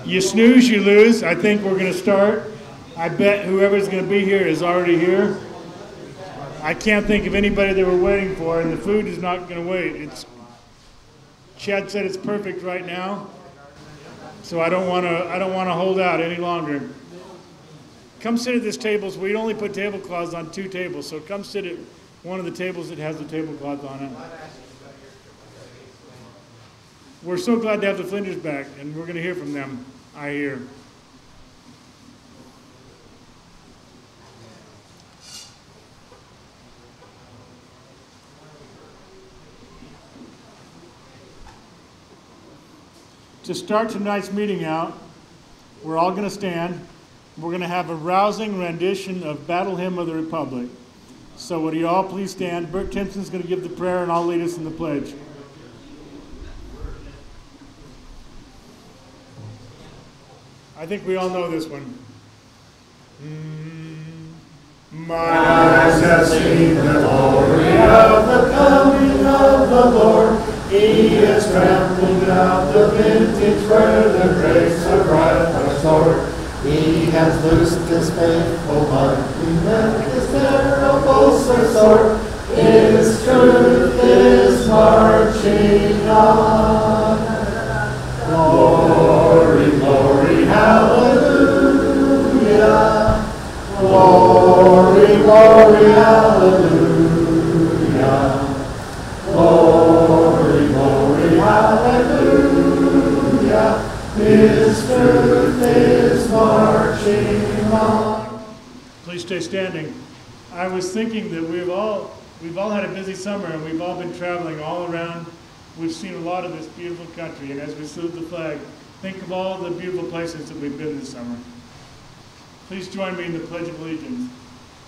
You snooze, you lose. I think we're going to start. I bet whoever's going to be here is already here. I can't think of anybody that we're waiting for, and the food is not going to wait. Chad said it's perfect right now, so I don't want to hold out any longer. Come sit at this table. We only put tablecloths on 2 tables, so come sit at one of the tables that has the tablecloth on it. We're so glad to have the Flinders back, and we're going to hear from them, I hear. To start tonight's meeting out, we're all going to stand. We're going to have a rousing rendition of Battle Hymn of the Republic. So would you all please stand? Bert Timpson's going to give the prayer, and I'll lead us in the pledge. I think we all know this one. My eyes have seen the glory of the coming of the Lord. He is trampling out the vintage where the grapes of wrath are stored. He has loosed his faithful mighty men, his terrible sword. His truth is marching on. Glory, glory, hallelujah. Glory, glory, hallelujah. Glory, glory, hallelujah. His truth is marching on. Please stay standing. I was thinking that we've all had a busy summer, and we've all been traveling all around. We've seen a lot of this beautiful country, and as we salute the flag, think of all the beautiful places that we've been this summer. Please join me in the Pledge of Allegiance.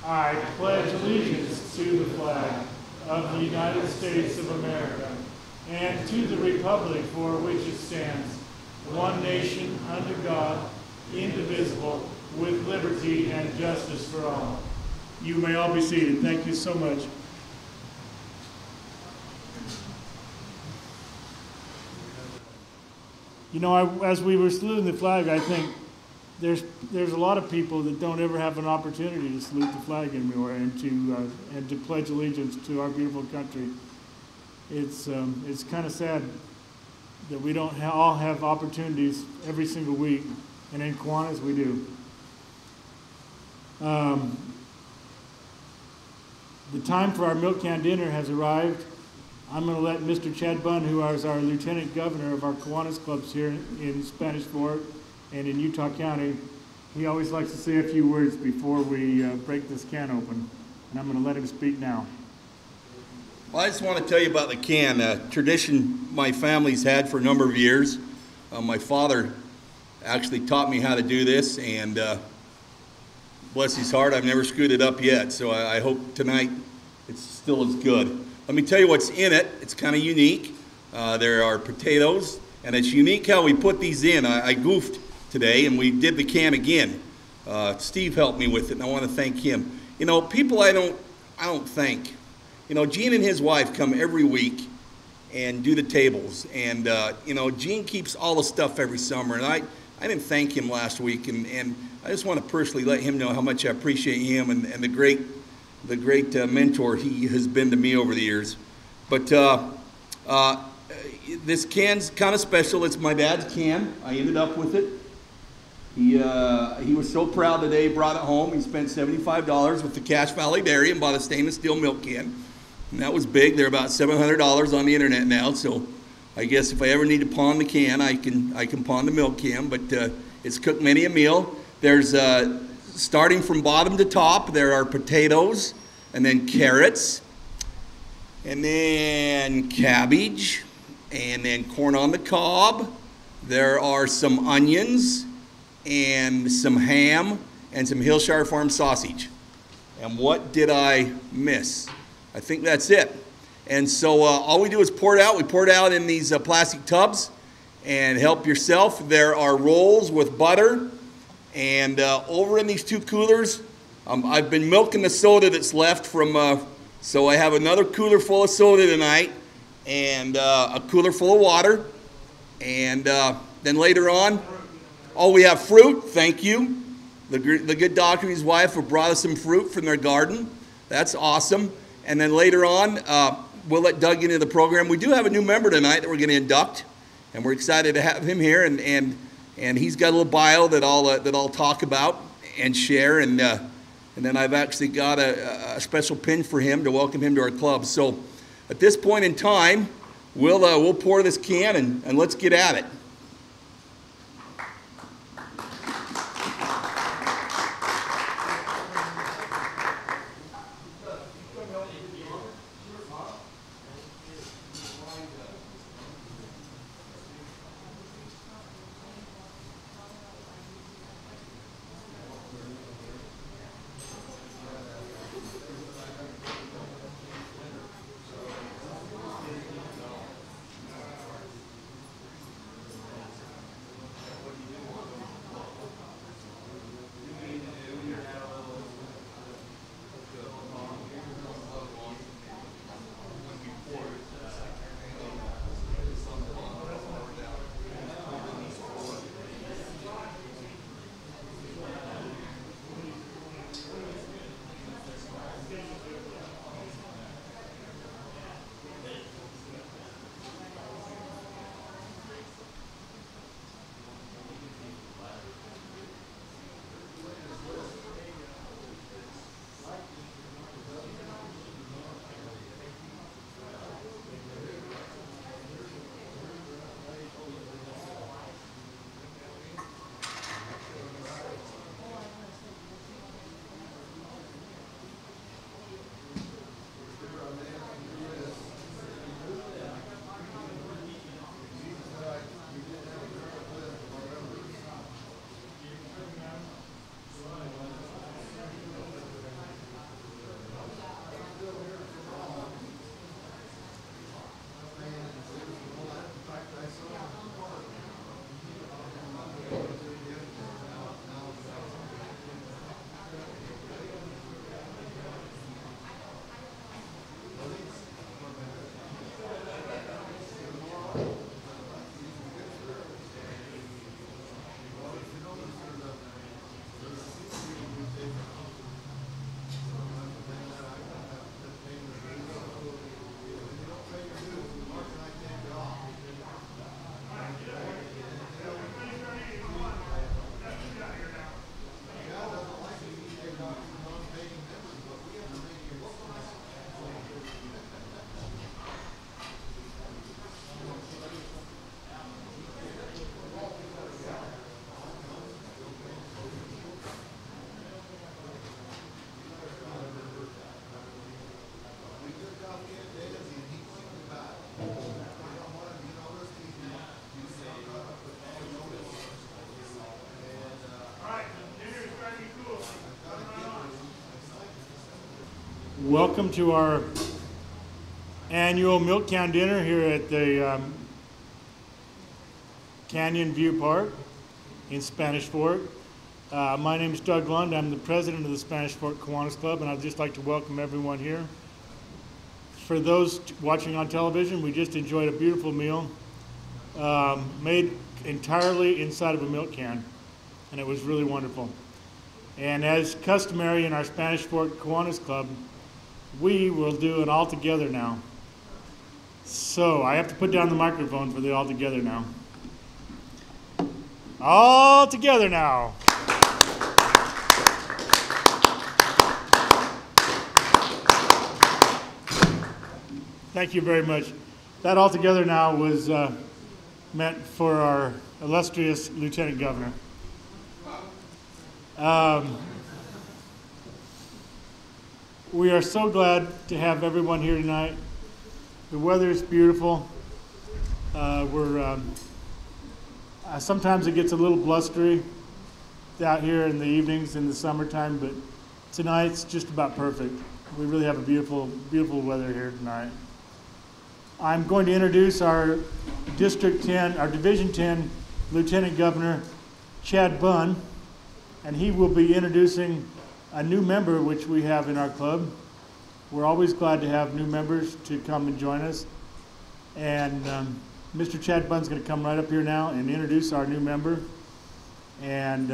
I pledge allegiance to the flag of the United States of America and to the republic for which it stands, one nation under God, indivisible, with liberty and justice for all. You may all be seated. Thank you so much. You know, as we were saluting the flag, I think there's a lot of people that don't ever have an opportunity to salute the flag anymore and to pledge allegiance to our beautiful country. It's kind of sad that we don't all have opportunities every single week, and in Kiwanis we do. The time for our milk can dinner has arrived. I'm going to let Mr. Chad Bunn, who is our Lieutenant Governor of our Kiwanis clubs here in Spanish Fork and in Utah County, he always likes to say a few words before we break this can open. And I'm going to let him speak now. Well, I just want to tell you about the can, a tradition my family's had for a number of years. My father actually taught me how to do this, and bless his heart, I've never screwed it up yet, so I hope tonight it's still as good. Let me tell you what's in it. It's kind of unique. There are potatoes, and it's unique how we put these in. I goofed today, and we did the can again. Steve helped me with it, and I want to thank him. You know, people I don't thank. You know, Gene and his wife come every week and do the tables, and you know, Gene keeps all the stuff every summer, and I didn't thank him last week, and I just want to personally let him know how much I appreciate him and the great mentor he has been to me over the years. But this can's kind of special. It's my dad's can. I ended up with it. He was so proud today. He brought it home. He spent $75 with the Cache Valley Dairy and bought a stainless steel milk can. And that was big. They're about $700 on the internet now. So I guess if I ever need to pawn the can, I can pawn the milk can. But it's cooked many a meal. There's starting from bottom to top, there are potatoes, and then carrots, and then cabbage, and then corn on the cob. There are some onions, and some ham, and some Hillshire Farm sausage. And what did I miss? I think that's it. And so all we do is pour it out. We pour it out in these plastic tubs, and help yourself. There are rolls with butter. And over in these 2 coolers, I've been milking the soda that's left from, so I have another cooler full of soda tonight, and a cooler full of water. And then later on, Oh, we have fruit. Thank you. The good doctor and his wife have brought us some fruit from their garden. That's awesome. And then later on, we'll let Doug get into the program. We do have a new member tonight that we're going to induct, and we're excited to have him here. And he's got a little bio that I'll talk about and share. And then I've actually got a special pin for him to welcome him to our club. So at this point in time, we'll pour this can and let's get at it. Welcome to our annual milk can dinner here at the Canyon View Park in Spanish Fork. My name is Doug Lund. I'm the president of the Spanish Fork Kiwanis Club, and I'd just like to welcome everyone here. For those watching on television, we just enjoyed a beautiful meal made entirely inside of a milk can, and it was really wonderful. And as customary in our Spanish Fork Kiwanis Club, we will do an all together now. So I have to put down the microphone for the all together now. All together now. Thank you very much. That all together now was meant for our illustrious Lieutenant Governor. We are so glad to have everyone here tonight. The weather is beautiful. Sometimes it gets a little blustery out here in the evenings in the summertime, but tonight's just about perfect. We really have a beautiful, beautiful weather here tonight. I'm going to introduce our District 10, our Division 10 Lieutenant Governor, Chad Bunn, and he will be introducing a new member which we have in our club. We're always glad to have new members to come and join us. And Mr. Chad Bunn's going to come right up here now and introduce our new member. and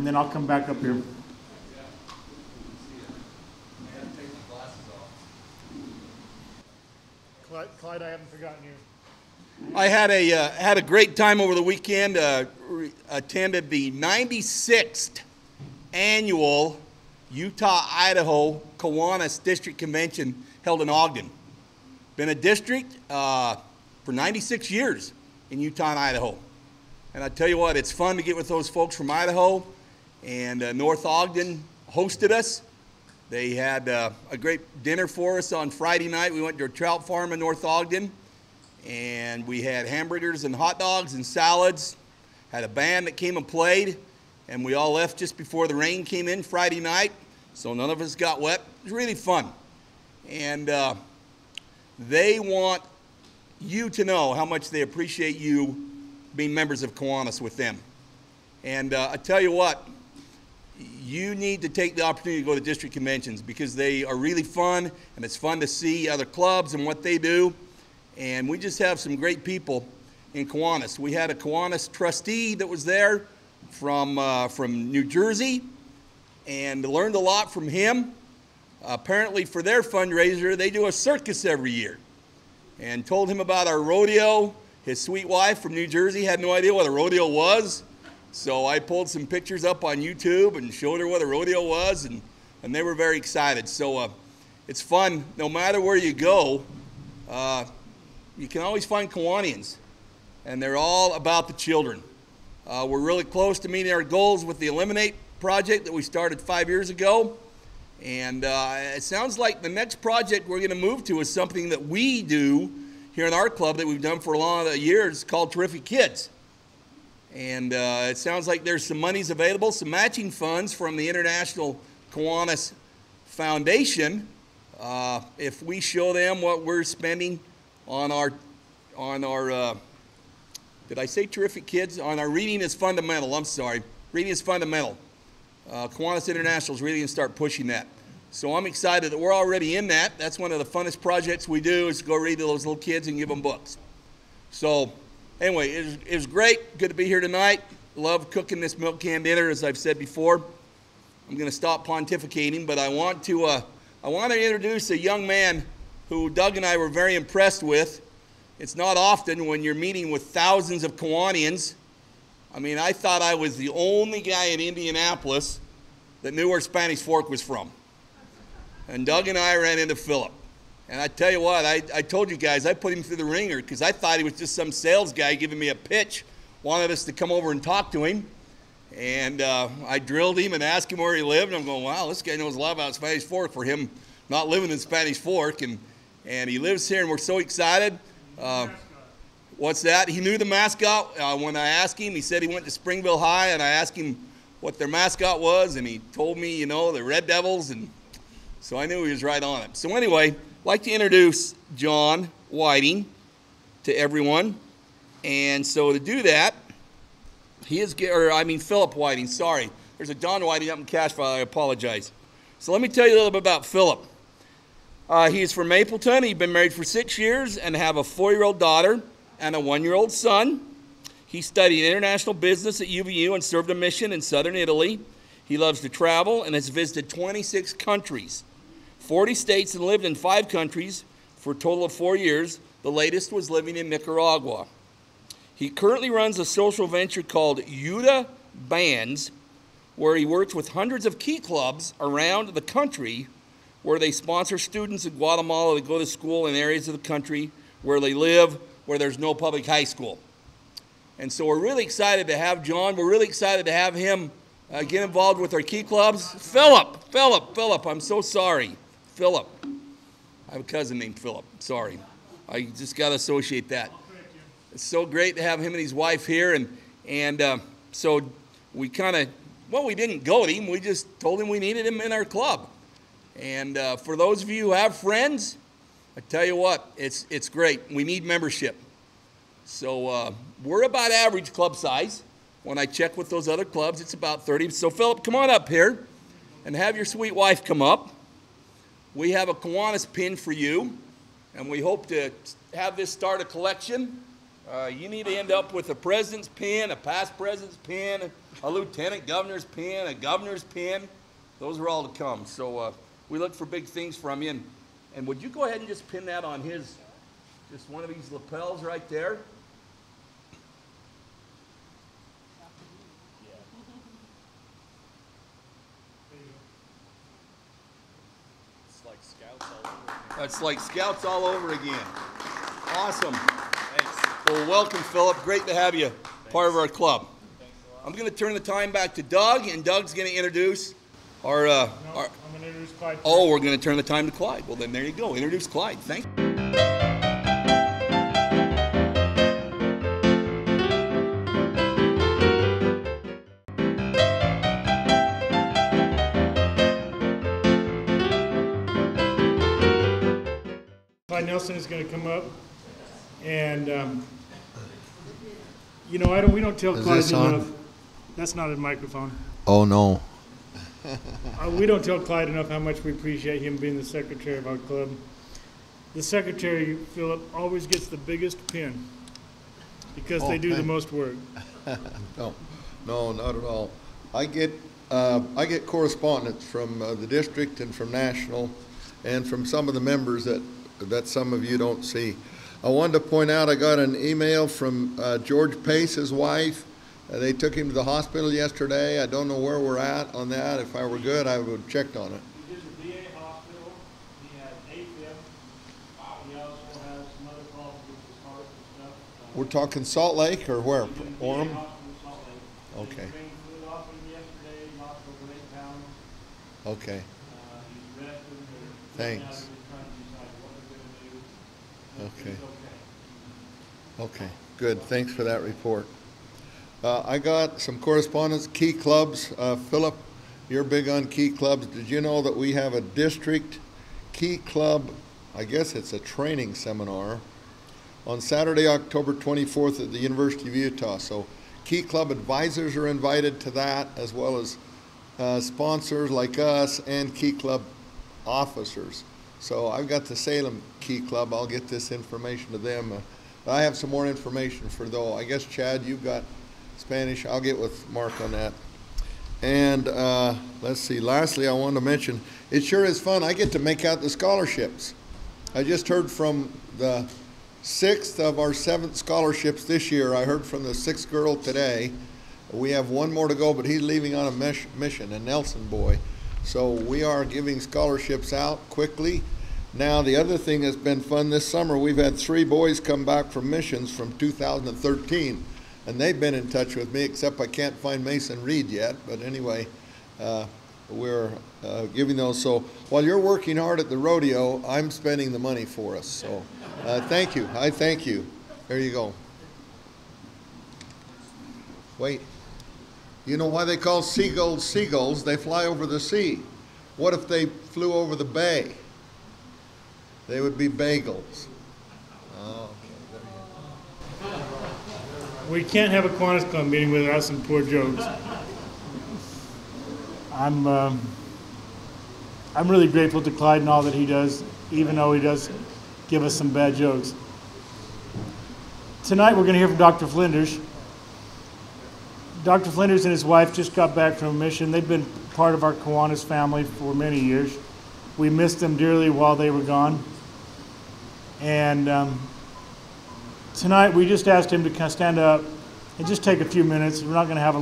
then I'll come back up here. Clyde, I haven't forgotten you. I had a great time over the weekend. Attended the 96th annual Utah-Idaho Kiwanis District Convention held in Ogden. Been a district for 96 years in Utah and Idaho. And I tell you what, it's fun to get with those folks from Idaho. And North Ogden hosted us. They had a great dinner for us on Friday night. We went to a trout farm in North Ogden, and we had hamburgers and hot dogs and salads. Had a band that came and played, and we all left just before the rain came in Friday night, so none of us got wet. It was really fun. And they want you to know how much they appreciate you being members of Kiwanis with them. And I tell you what, you need to take the opportunity to go to district conventions because they are really fun, and it's fun to see other clubs and what they do. And we just have some great people in Kiwanis. We had a Kiwanis trustee that was there from New Jersey and learned a lot from him. Apparently for their fundraiser, they do a circus every year. And told him about our rodeo. His sweet wife from New Jersey had no idea what a rodeo was. So I pulled some pictures up on YouTube and showed her what a rodeo was, and they were very excited. So it's fun. No matter where you go, you can always find Kiwanians, and they're all about the children. We're really close to meeting our goals with the Eliminate project that we started 5 years ago. And it sounds like the next project we're going to move to is something that we do here in our club that we've done for a long years called Terrific Kids. And it sounds like there's some monies available, some matching funds from the International Kiwanis Foundation. If we show them what we're spending on our did I say Terrific Kids? On our Reading is Fundamental, I'm sorry. Reading is Fundamental. Kiwanis International is really going to start pushing that. So I'm excited that we're already in that. That's one of the funnest projects we do is to go read to those little kids and give them books. So anyway, it was great. Good to be here tonight. Love cooking this milk can dinner, as I've said before. I'm going to stop pontificating, but I want to introduce a young man who Doug and I were very impressed with. It's not often when you're meeting with thousands of Kiwanians. I mean, I thought I was the only guy in Indianapolis that knew where Spanish Fork was from. And Doug and I ran into Philip. And I tell you what, I told you guys, I put him through the ringer because I thought he was just some sales guy giving me a pitch, wanted us to come over and talk to him. And I drilled him and asked him where he lived. And I'm going, wow, this guy knows a lot about Spanish Fork for him not living in Spanish Fork. And he lives here, and we're so excited. What's that? He knew the mascot. When I asked him, he said he went to Springville High, and I asked him what their mascot was, and he told me, you know, the Red Devils, and so I knew he was right on it. So anyway, I'd like to introduce John Whiting to everyone. And so to do that, Philip Whiting, sorry. There's a John Whiting up in Cashville, I apologize. So let me tell you a little bit about Philip. He is from Mapleton. He's been married for 6 years and have a 4-year-old daughter and a 1-year-old son. He studied international business at UVU and served a mission in southern Italy. He loves to travel and has visited 26 countries, 40 states, and lived in 5 countries for a total of 4 years. The latest was living in Nicaragua. He currently runs a social venture called Yuta Bands, where he works with hundreds of key clubs around the country where they sponsor students in Guatemala that go to school in areas of the country where they live, where there's no public high school. And so we're really excited to have John. We're really excited to have him get involved with our key clubs. Philip, I'm so sorry. Philip. I have a cousin named Philip. Sorry. I just got to associate that. It's so great to have him and his wife here. And so we we didn't goad him. We just told him we needed him in our club. And for those of you who have friends, I tell you what, it's great. We need membership. So we're about average club size. When I check with those other clubs, it's about 30. So Philip, come on up here and have your sweet wife come up. We have a Kiwanis pin for you, and we hope to have this start a collection You need to end up with a president's pin, a past president's pin, a lieutenant governor's pin, a governor's pin. Those are all to come. So we look for big things from you. And would you go ahead and just pin that on his, just one of these lapels right there? It's like Scouts all over again. That's like Scouts all over again. Awesome. Thanks. Well, welcome, Philip. Great to have you part of our club. Thanks a lot. I'm going to turn the time back to Doug, and Doug's going to introduce our I'm going to introduce Clyde. oh, we're going to turn the time to Clyde. Well, then there you go. Introduce Clyde. Thank you. Clyde Nelson is going to come up, and you know, we don't tell Clyde enough. That's not a microphone. Oh, no. We don't tell Clyde enough how much we appreciate him being the secretary of our club. The secretary, Philip, always gets the biggest pin because they do the most work. No, not at all. I get correspondence from the district and from national, and from some of the members that some of you don't see. I wanted to point out I got an email from George Pace, his wife. They took him to the hospital yesterday. I don't know where we're at on that. If I were good, I would have checked on it. He did the VA hospital. He had AFib. He also has some other problems with his heart and stuff. We're talking Salt Lake or where? He did the Orem? VA hospital in Salt Lake. Okay. He drained fluid off him yesterday. He lost over 8 pounds. Okay. He's rested. Thanks. Now he's trying to decide what we're going to do. Okay. He's okay. Okay, good. Thanks for that report. I got some correspondence, key clubs. Philip, you're big on key clubs. Did you know that we have a district key club, I guess it's a training seminar, on Saturday, October 24th at the University of Utah. So key club advisors are invited to that, as well as sponsors like us and key club officers. So I've got the Salem Key Club. I'll get this information to them. I have some more information for though. I guess, Chad, you've got Spanish. I'll get with Mark on that. And let's see, lastly, I wanted to mention, it sure is fun. I get to make out the scholarships. I just heard from the 6th of our 7th scholarships this year. I heard from the 6th girl today. We have one more to go, but he's leaving on a mission, a Nelson boy. So we are giving scholarships out quickly. Now, the other thing that's been fun this summer, we've had 3 boys come back from missions from 2013, and they've been in touch with me, except I can't find Mason Reed yet. But anyway, we're giving those. So while you're working hard at the rodeo, I'm spending the money for us. So thank you. I thank you. There you go. Wait. You know why they call seagulls seagulls? They fly over the sea. What if they flew over the bay? They would be bagels. Oh, okay. We can't have a Kiwanis Club meeting without some poor jokes. I'm really grateful to Clyde and all that he does, even though he does give us some bad jokes. Tonight we're going to hear from Dr. Flinders. Dr. Flinders and his wife just got back from a mission. They've been part of our Kiwanis family for many years. We missed them dearly while they were gone. And tonight we just asked him to kind of stand up and just take a few minutes. We're not going to have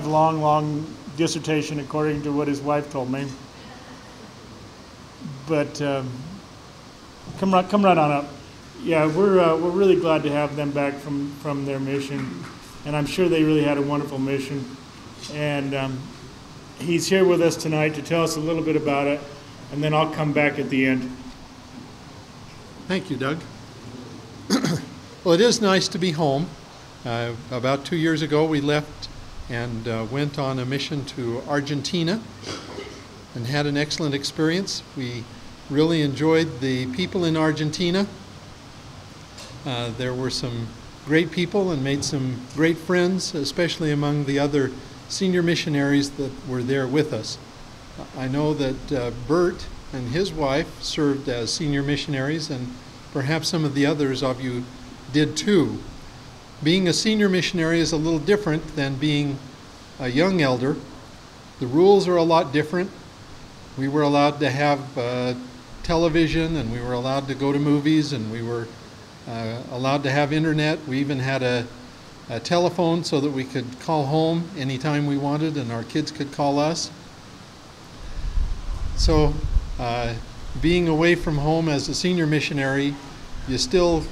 a long dissertation according to what his wife told me. But come right on up. Yeah, we're really glad to have them back from their mission. And I'm sure they really had a wonderful mission. And he's here with us tonight to tell us a little bit about it, and then I'll come back at the end. Thank you, Doug. Well, it is nice to be home. About 2 years ago, we left and went on a mission to Argentina and had an excellent experience. We really enjoyed the people in Argentina. There were some great people and made some great friends, especially among the other senior missionaries that were there with us. I know that Bert and his wife served as senior missionaries, and perhaps some of the others of you did too. Being a senior missionary is a little different than being a young elder. The rules are a lot different. We were allowed to have television, and we were allowed to go to movies, and we were allowed to have internet. We even had a telephone so that we could call home anytime we wanted, and our kids could call us. So being away from home as a senior missionary, you still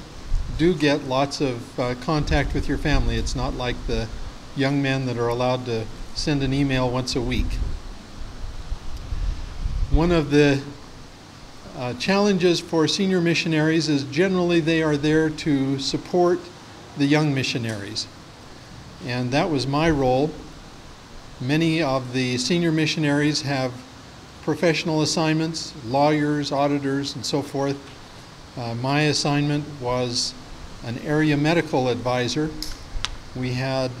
do get lots of contact with your family. It's not like the young men that are allowed to send an email once a week. One of the challenges for senior missionaries is generally they are there to support the young missionaries. And that was my role. Many of the senior missionaries have professional assignments, lawyers, auditors, and so forth. My assignment was an area medical advisor. We had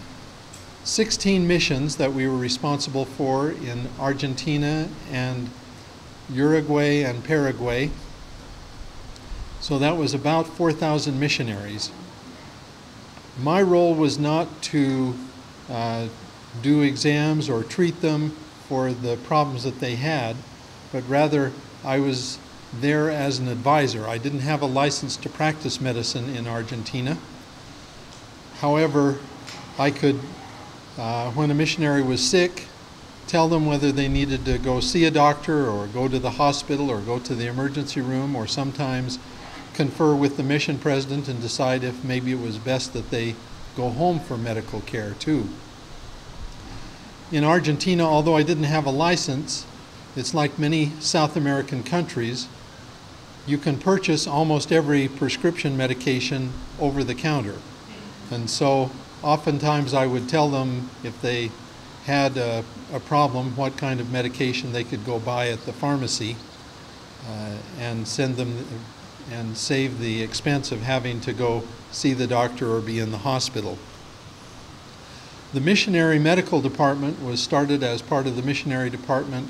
16 missions that we were responsible for in Argentina and Uruguay and Paraguay. So that was about 4,000 missionaries. My role was not to do exams or treat them for the problems that they had, but rather I was there as an advisor. I didn't have a license to practice medicine in Argentina. However, I could, when a missionary was sick, tell them whether they needed to go see a doctor or go to the hospital or go to the emergency room, or sometimes confer with the mission president and decide if maybe it was best that they go home for medical care too. In Argentina, although I didn't have a license, it's like many South American countries. You can purchase almost every prescription medication over the counter. And so oftentimes I would tell them if they had a problem, what kind of medication they could go buy at the pharmacy, and send them and save the expense of having to go see the doctor or be in the hospital. The missionary medical department was started as part of the missionary department,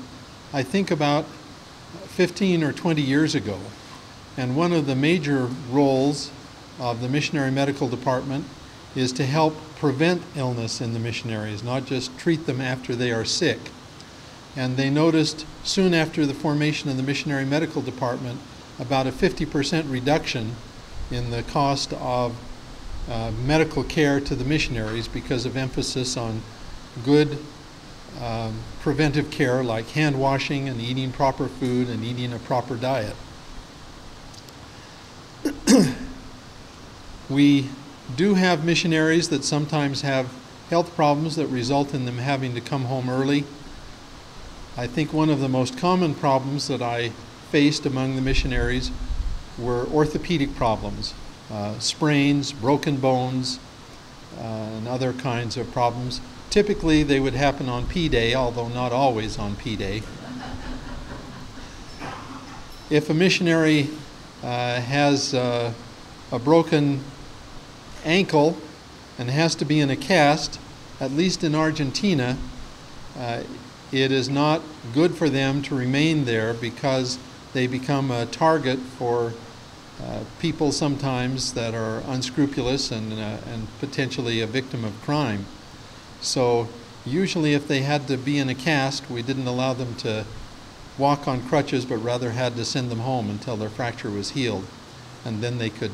I think about 15 or 20 years ago. And one of the major roles of the missionary medical department is to help prevent illness in the missionaries, not just treat them after they are sick. And they noticed soon after the formation of the missionary medical department about a 50% reduction in the cost of medical care to the missionaries because of emphasis on good preventive care like hand washing and eating proper food and eating a proper diet. We do have missionaries that sometimes have health problems that result in them having to come home early. I think one of the most common problems that I faced among the missionaries were orthopedic problems, sprains, broken bones, and other kinds of problems. Typically they would happen on P-Day, although not always on P-Day. If a missionary has a broken ankle and has to be in a cast, at least in Argentina, it is not good for them to remain there because they become a target for people sometimes that are unscrupulous and potentially a victim of crime. So usually if they had to be in a cast, we didn't allow them to walk on crutches, but rather had to send them home until their fracture was healed, and then they could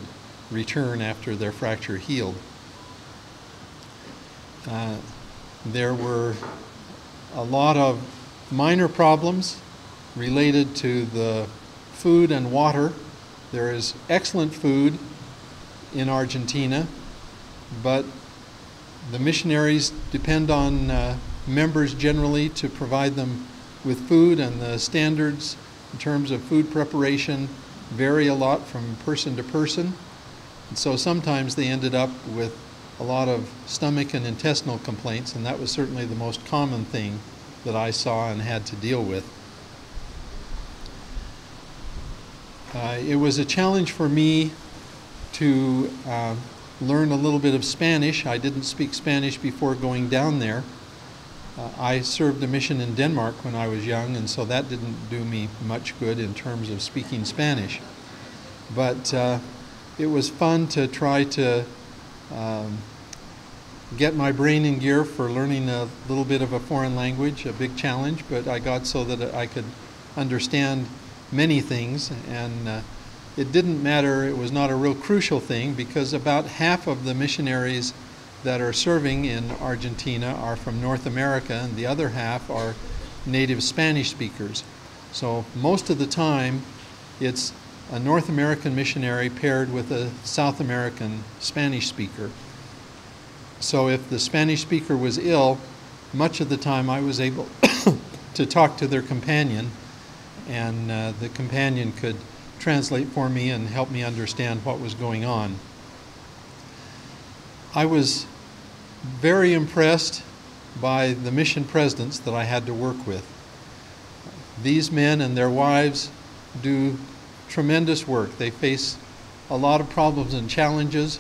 return after their fracture healed. There were a lot of minor problems related to the food and water. There is excellent food in Argentina, but the missionaries depend on members generally to provide them with food, and the standards in terms of food preparation vary a lot from person to person. And so sometimes they ended up with a lot of stomach and intestinal complaints, and that was certainly the most common thing that I saw and had to deal with. It was a challenge for me to learn a little bit of Spanish. I didn't speak Spanish before going down there. I served a mission in Denmark when I was young, and so that didn't do me much good in terms of speaking Spanish. But it was fun to try to get my brain in gear for learning a little bit of a foreign language, a big challenge, but I got so that I could understand many things, and it didn't matter, it was not a real crucial thing, because about half of the missionaries that are serving in Argentina are from North America, and the other half are native Spanish speakers. So most of the time it's a North American missionary paired with a South American Spanish speaker. So if the Spanish speaker was ill, much of the time I was able to talk to their companion, and the companion could translate for me and help me understand what was going on. I was very impressed by the mission presidents that I had to work with. These men and their wives do tremendous work. They face a lot of problems and challenges.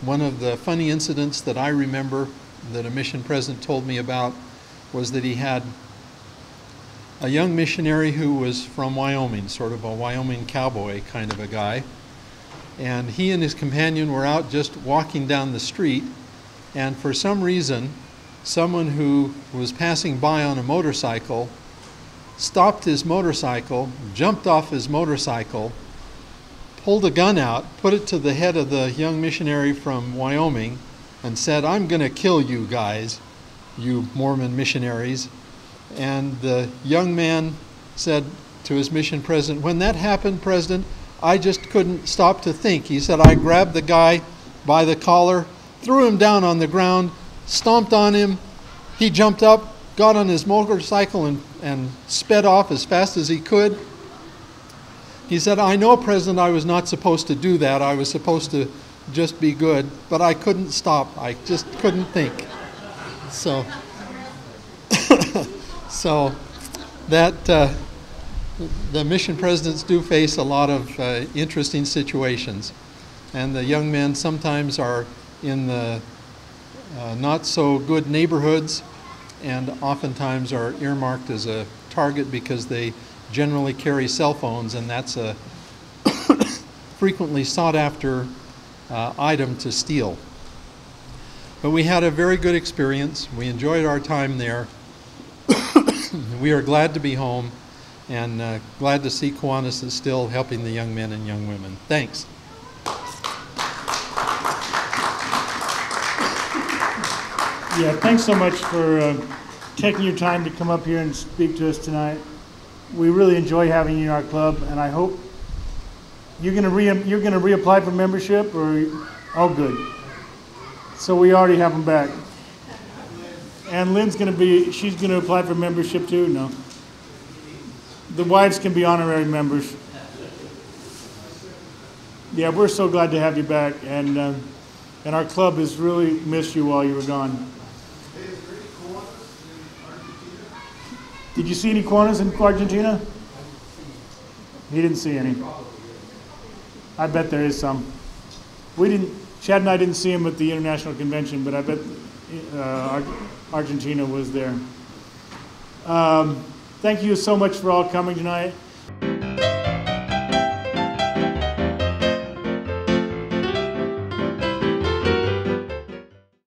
One of the funny incidents that I remember that a mission president told me about was that he had a young missionary who was from Wyoming, sort of a Wyoming cowboy kind of a guy. And he and his companion were out just walking down the street, and for some reason, someone who was passing by on a motorcycle stopped his motorcycle, jumped off his motorcycle, pulled a gun out, put it to the head of the young missionary from Wyoming, and said, "I'm going to kill you guys, you Mormon missionaries." And the young man said to his mission president, "When that happened, President, I just couldn't stop to think." He said, "I grabbed the guy by the collar, threw him down on the ground, stomped on him. He jumped up, got on his motorcycle and sped off as fast as he could." He said, "I know, President, I was not supposed to do that. I was supposed to just be good, but I couldn't stop. I just couldn't think." So, so that the mission presidents do face a lot of interesting situations, and the young men sometimes are in the not so good neighborhoods, and oftentimes are earmarked as a target because they generally carry cell phones, and that's a frequently sought after item to steal. But we had a very good experience. We enjoyed our time there. We are glad to be home, and glad to see Kiwanis is still helping the young men and young women. Thanks. Yeah, thanks so much for taking your time to come up here and speak to us tonight. We really enjoy having you in our club, and I hope you're going to reapply for membership, or oh, good. So we already have them back. And Lynn's she's going to apply for membership too. No, the wives can be honorary members. Yeah, we're so glad to have you back, and our club has really missed you while you were gone. Did you see any Kiwanis in Argentina? He didn't see any. I bet there is some. Chad and I didn't see him at the International Convention, but I bet Argentina was there. Thank you so much for all coming tonight.